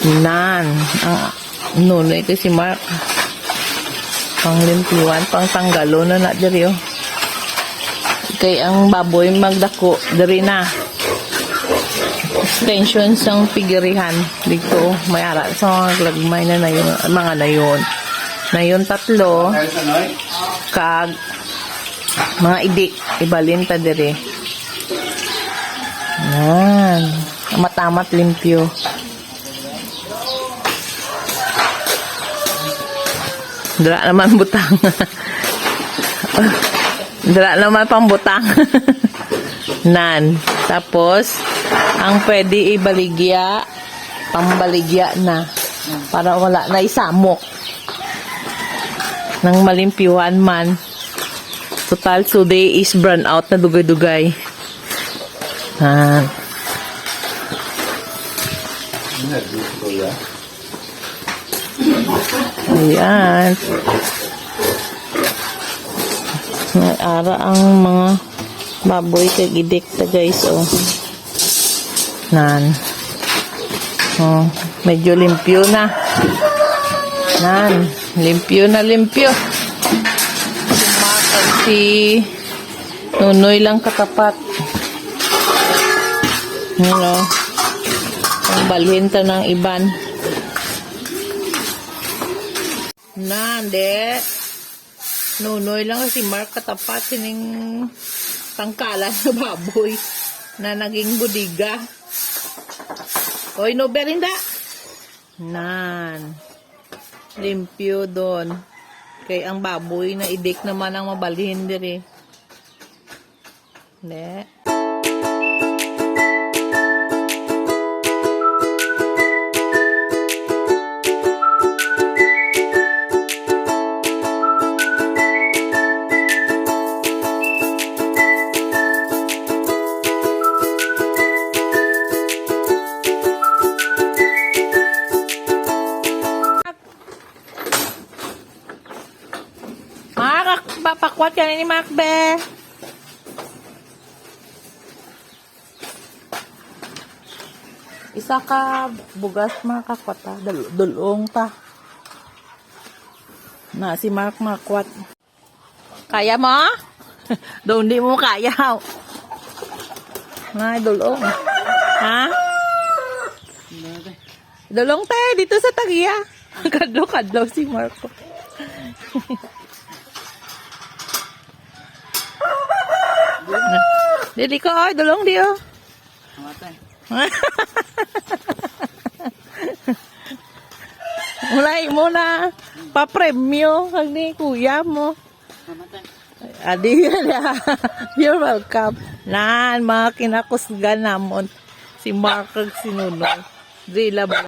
Nan. Ang nunoy ito si Mark. Panglimpiwan, pangtanggalo na na diri oh. Kay ang baboy magdako diri na. Extension sang pigirihan dito may ara sa lagmay na nayon mga nayon. Nayon tatlo kag mga idik ibalin ta diri. Yan. Matamat limpyo. Dira naman butang. Dira naman pang butang. Nan. Tapos, ang pwede ibaligya, pambaligya na. Para wala na isamok. Nang malimpyuhan man. Total, today is burn out na dugay-dugay. Nan. Ayan. Ara ang mga baboy kay gidik ta guys oh. Nan. Oh, medyo limpyo na. Nan, limpyo na limpyo. Sumakal si Nunoy lang katapat. Ano? Ang balhin ta ng iban. Nande. Nunoy lang si Mark katapat sining tangkalan na baboy na naging budiga. Hoy, no berinda. Nan. Limpyo doon. Kay ang baboy na idik naman ang mabalhin diri. Ne. Papakwat ka ni Macbe. Isa ka bugas makakwat ta. Dulong ta. Na si Mark makwat. Kaya mo? Doon di mo kaya. Ay, dulong. Ha? Dulong tayo dito sa tagiya. Kadlo-kadlo si Mark. Dili ko, oy, dulong di oh. Mamatay. Mulai mo na pa-premyo kag ni kuya mo. Mamatay. Adi na. You're welcome. Nan, mga kinakusgan namon si Mark kag si Nunoy. Dila ba